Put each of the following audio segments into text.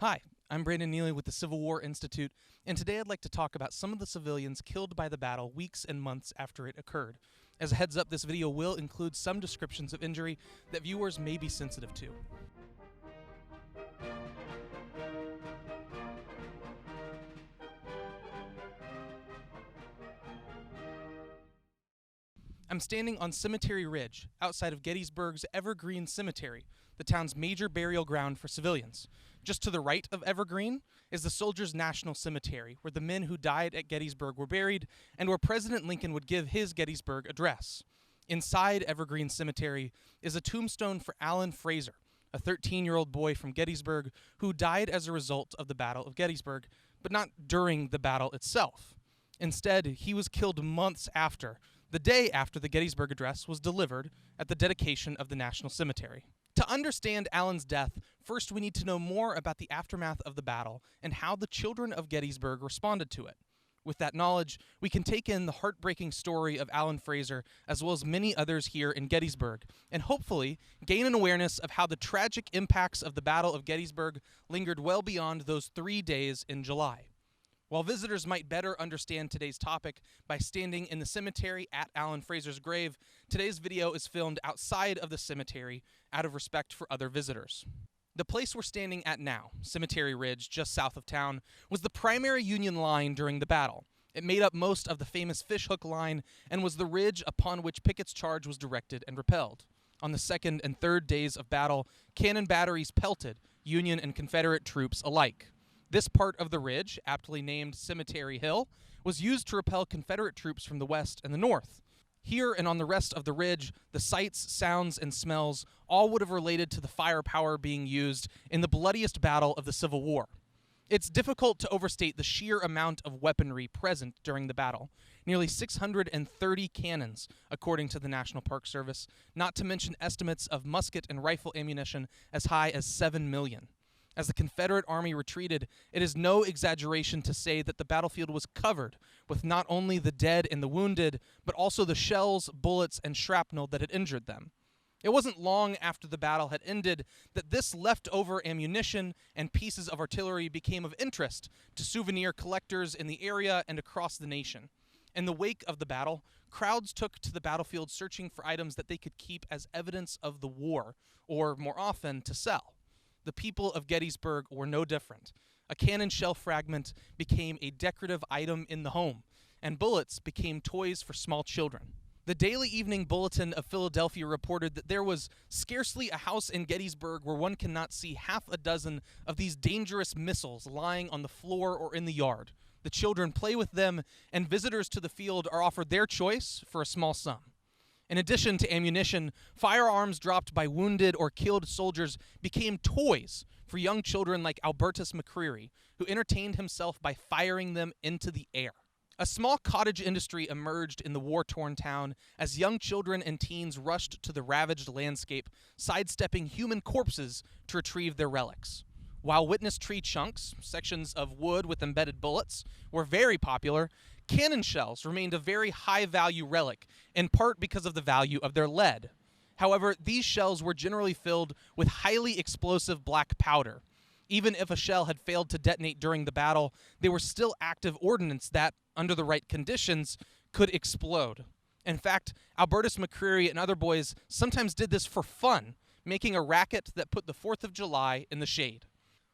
Hi, I'm Brandon Neely with the Civil War Institute, and today I'd like to talk about some of the civilians killed by the battle weeks and months after it occurred. As a heads up, this video will include some descriptions of injury that viewers may be sensitive to. I'm standing on Cemetery Ridge, outside of Gettysburg's Evergreen Cemetery, the town's major burial ground for civilians. Just to the right of Evergreen is the Soldiers' National Cemetery, where the men who died at Gettysburg were buried, and where President Lincoln would give his Gettysburg address. Inside Evergreen Cemetery is a tombstone for Allen Frazer, a 13-year-old boy from Gettysburg who died as a result of the Battle of Gettysburg, but not during the battle itself. Instead, he was killed months after, the day after the Gettysburg Address was delivered at the dedication of the National Cemetery. To understand Allen's death, first we need to know more about the aftermath of the battle and how the children of Gettysburg responded to it. With that knowledge, we can take in the heartbreaking story of Allen Frazer, as well as many others here in Gettysburg, and hopefully gain an awareness of how the tragic impacts of the Battle of Gettysburg lingered well beyond those 3 days in July. While visitors might better understand today's topic by standing in the cemetery at Allen Frazer's grave, today's video is filmed outside of the cemetery out of respect for other visitors. The place we're standing at now, Cemetery Ridge, just south of town, was the primary Union line during the battle. It made up most of the famous Fishhook Line and was the ridge upon which Pickett's charge was directed and repelled. On the second and third days of battle, cannon batteries pelted Union and Confederate troops alike. This part of the ridge, aptly named Cemetery Hill, was used to repel Confederate troops from the west and the north. Here and on the rest of the ridge, the sights, sounds, and smells all would have related to the firepower being used in the bloodiest battle of the Civil War. It's difficult to overstate the sheer amount of weaponry present during the battle. Nearly 630 cannons, according to the National Park Service, not to mention estimates of musket and rifle ammunition as high as 7 million. As the Confederate Army retreated, it is no exaggeration to say that the battlefield was covered with not only the dead and the wounded, but also the shells, bullets, and shrapnel that had injured them. It wasn't long after the battle had ended that this leftover ammunition and pieces of artillery became of interest to souvenir collectors in the area and across the nation. In the wake of the battle, crowds took to the battlefield searching for items that they could keep as evidence of the war, or more often, to sell. The people of Gettysburg were no different. A cannon shell fragment became a decorative item in the home, and bullets became toys for small children. The Daily Evening Bulletin of Philadelphia reported that there was scarcely a house in Gettysburg where one cannot see half a dozen of these dangerous missiles lying on the floor or in the yard. The children play with them, and visitors to the field are offered their choice for a small sum. In addition to ammunition, firearms dropped by wounded or killed soldiers became toys for young children like Albertus McCreary, who entertained himself by firing them into the air. A small cottage industry emerged in the war-torn town as young children and teens rushed to the ravaged landscape, sidestepping human corpses to retrieve their relics. While witness tree chunks, sections of wood with embedded bullets, were very popular, cannon shells remained a very high-value relic, in part because of the value of their lead. However, these shells were generally filled with highly explosive black powder. Even if a shell had failed to detonate during the battle, they were still active ordnance that, under the right conditions, could explode. In fact, Albertus McCreary and other boys sometimes did this for fun, making a racket that put the 4th of July in the shade.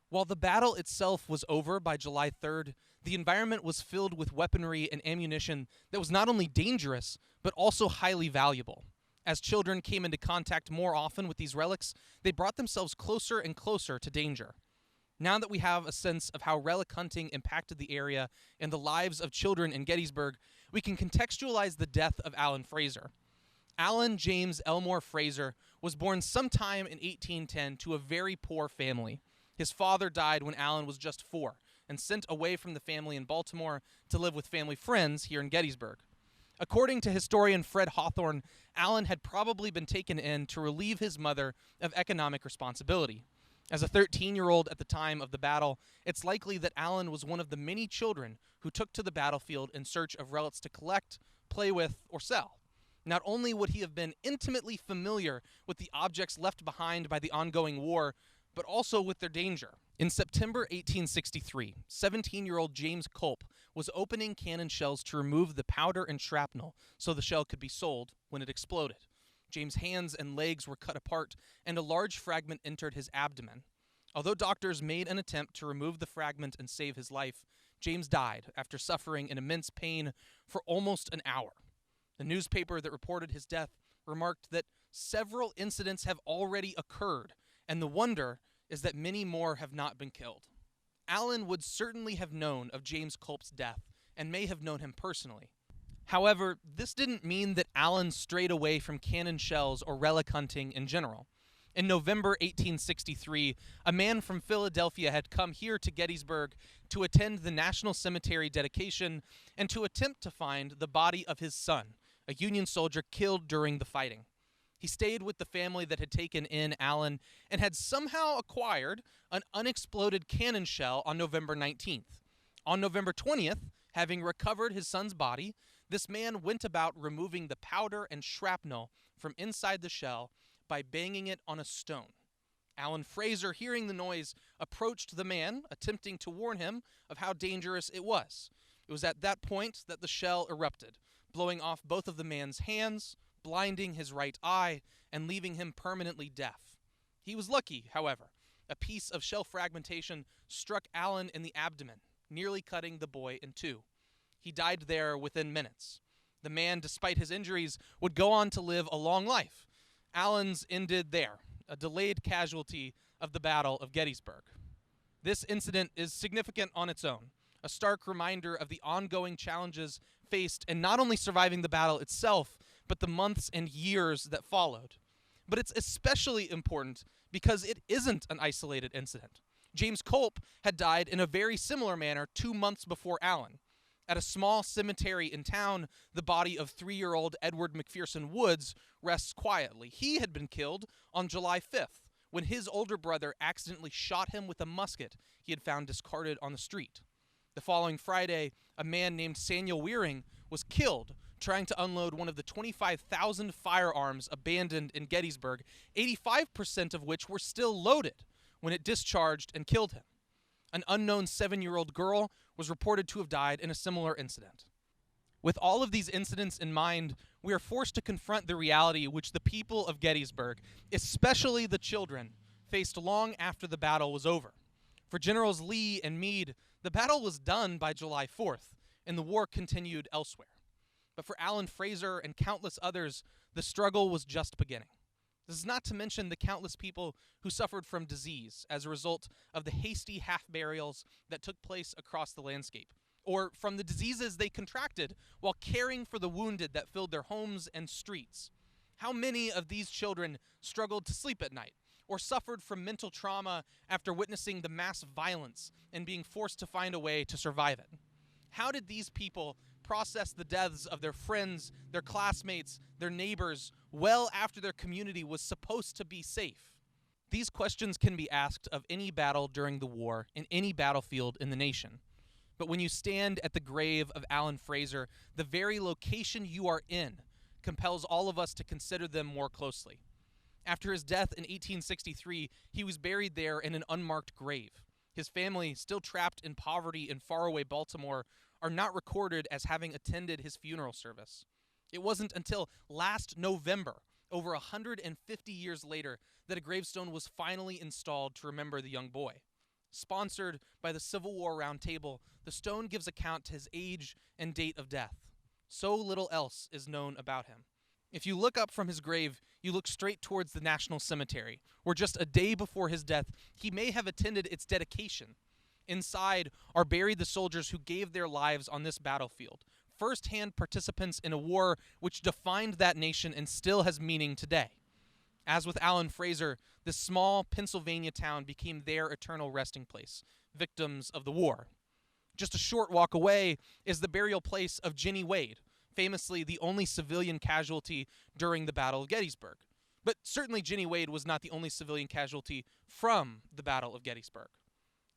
While the battle itself was over by July 3rd, the environment was filled with weaponry and ammunition that was not only dangerous, but also highly valuable. As children came into contact more often with these relics, they brought themselves closer and closer to danger. Now that we have a sense of how relic hunting impacted the area and the lives of children in Gettysburg, we can contextualize the death of Allen Frazer. Allen James Elmore Frazer was born sometime in 1810 to a very poor family. His father died when Allen was just 4 and sent away from the family in Baltimore to live with family friends here in Gettysburg. According to historian Fred Hawthorne, Allen had probably been taken in to relieve his mother of economic responsibility. As a 13-year-old at the time of the battle, it's likely that Allen was one of the many children who took to the battlefield in search of relics to collect, play with, or sell. Not only would he have been intimately familiar with the objects left behind by the ongoing war, but also with their danger. In September 1863, 17-year-old James Culp was opening cannon shells to remove the powder and shrapnel so the shell could be sold when it exploded. James' hands and legs were cut apart, and a large fragment entered his abdomen. Although doctors made an attempt to remove the fragment and save his life, James died after suffering an immense pain for almost an hour. The newspaper that reported his death remarked that several incidents have already occurred, and the wonder is that many more have not been killed. Allen would certainly have known of James Culp's death, and may have known him personally. However, this didn't mean that Allen strayed away from cannon shells or relic hunting in general. In November 1863, a man from Philadelphia had come here to Gettysburg to attend the National Cemetery dedication and to attempt to find the body of his son, a Union soldier killed during the fighting. He stayed with the family that had taken in Allen and had somehow acquired an unexploded cannon shell on November 19th. On November 20th, having recovered his son's body, this man went about removing the powder and shrapnel from inside the shell by banging it on a stone. Allen Frazer, hearing the noise, approached the man, attempting to warn him of how dangerous it was. It was at that point that the shell erupted, blowing off both of the man's hands, blinding his right eye, and leaving him permanently deaf. He was lucky, however. A piece of shell fragmentation struck Allen in the abdomen, nearly cutting the boy in two. He died there within minutes. The man, despite his injuries, would go on to live a long life. Allen's ended there, a delayed casualty of the Battle of Gettysburg. This incident is significant on its own, a stark reminder of the ongoing challenges faced in not only surviving the battle itself, but the months and years that followed. But it's especially important because it isn't an isolated incident. James Culp had died in a very similar manner 2 months before Allen. At a small cemetery in town, the body of 3-year-old Edward McPherson Woods rests quietly. He had been killed on July 5th when his older brother accidentally shot him with a musket he had found discarded on the street. The following Friday, a man named Samuel Wearing was killed trying to unload one of the 25,000 firearms abandoned in Gettysburg, 85% of which were still loaded when it discharged and killed him. An unknown 7-year-old girl was reported to have died in a similar incident. With all of these incidents in mind, we are forced to confront the reality which the people of Gettysburg, especially the children, faced long after the battle was over. For Generals Lee and Meade, the battle was done by July 4th, and the war continued elsewhere. But for Allen Frazer and countless others, the struggle was just beginning. This is not to mention the countless people who suffered from disease as a result of the hasty half-burials that took place across the landscape, or from the diseases they contracted while caring for the wounded that filled their homes and streets. How many of these children struggled to sleep at night, or suffered from mental trauma after witnessing the mass violence and being forced to find a way to survive it? How did these people process the deaths of their friends, their classmates, their neighbors, well after their community was supposed to be safe? These questions can be asked of any battle during the war in any battlefield in the nation. But when you stand at the grave of Allen Frazer, the very location you are in compels all of us to consider them more closely. After his death in 1863, he was buried there in an unmarked grave. His family, still trapped in poverty in faraway Baltimore, are not recorded as having attended his funeral service. It wasn't until last November, over 150 years later, that a gravestone was finally installed to remember the young boy. Sponsored by the Civil War Round Table, the stone gives account to his age and date of death. So little else is known about him. If you look up from his grave, you look straight towards the National Cemetery, where just a day before his death, he may have attended its dedication. Inside are buried the soldiers who gave their lives on this battlefield, first-hand participants in a war which defined that nation and still has meaning today. As with Allen Frazer, this small Pennsylvania town became their eternal resting place, victims of the war. Just a short walk away is the burial place of Jenny Wade, famously the only civilian casualty during the Battle of Gettysburg. But certainly Jenny Wade was not the only civilian casualty from the Battle of Gettysburg.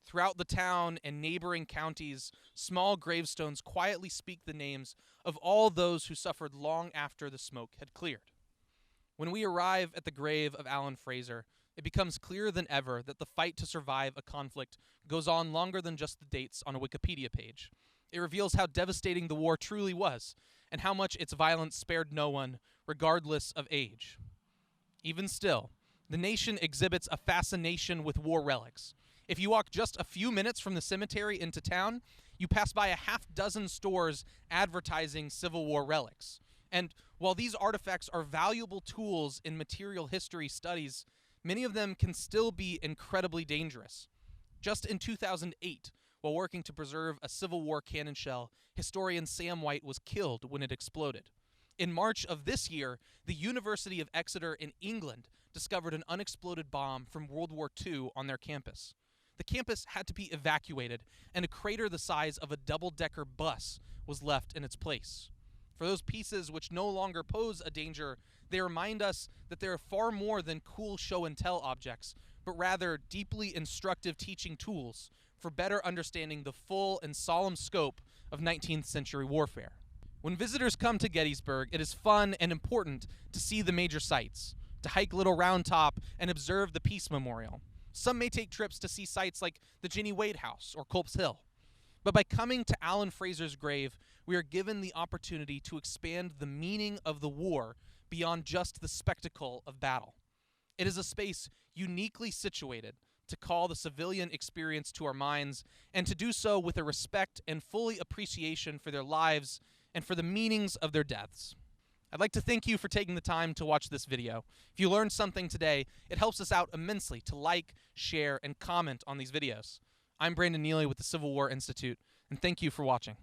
Throughout the town and neighboring counties, small gravestones quietly speak the names of all those who suffered long after the smoke had cleared. When we arrive at the grave of Allen Frazer, It becomes clearer than ever that the fight to survive a conflict goes on longer than just the dates on a Wikipedia page. It reveals how devastating the war truly was, and how much its violence spared no one, regardless of age. Even still, the nation exhibits a fascination with war relics. If you walk just a few minutes from the cemetery into town, you pass by a half dozen stores advertising Civil War relics. And while these artifacts are valuable tools in material history studies, many of them can still be incredibly dangerous. Just in 2008, while working to preserve a Civil War cannon shell, historian Sam White was killed when it exploded. In March of this year, the University of Exeter in England discovered an unexploded bomb from World War II on their campus. The campus had to be evacuated, and a crater the size of a double-decker bus was left in its place. For those pieces which no longer pose a danger, they remind us that they are far more than cool show-and-tell objects, but rather deeply instructive teaching tools for better understanding the full and solemn scope of 19th century warfare. When visitors come to Gettysburg, it is fun and important to see the major sites, to hike Little Round Top and observe the Peace Memorial. Some may take trips to see sites like the Jenny Wade House or Culp's Hill. But by coming to Allen Frazer's grave, we are given the opportunity to expand the meaning of the war beyond just the spectacle of battle. It is a space uniquely situated to call the civilian experience to our minds, and to do so with a respect and fully appreciation for their lives and for the meanings of their deaths. I'd like to thank you for taking the time to watch this video. If you learned something today, it helps us out immensely to like, share, and comment on these videos. I'm Brandon Neely with the Civil War Institute, and thank you for watching.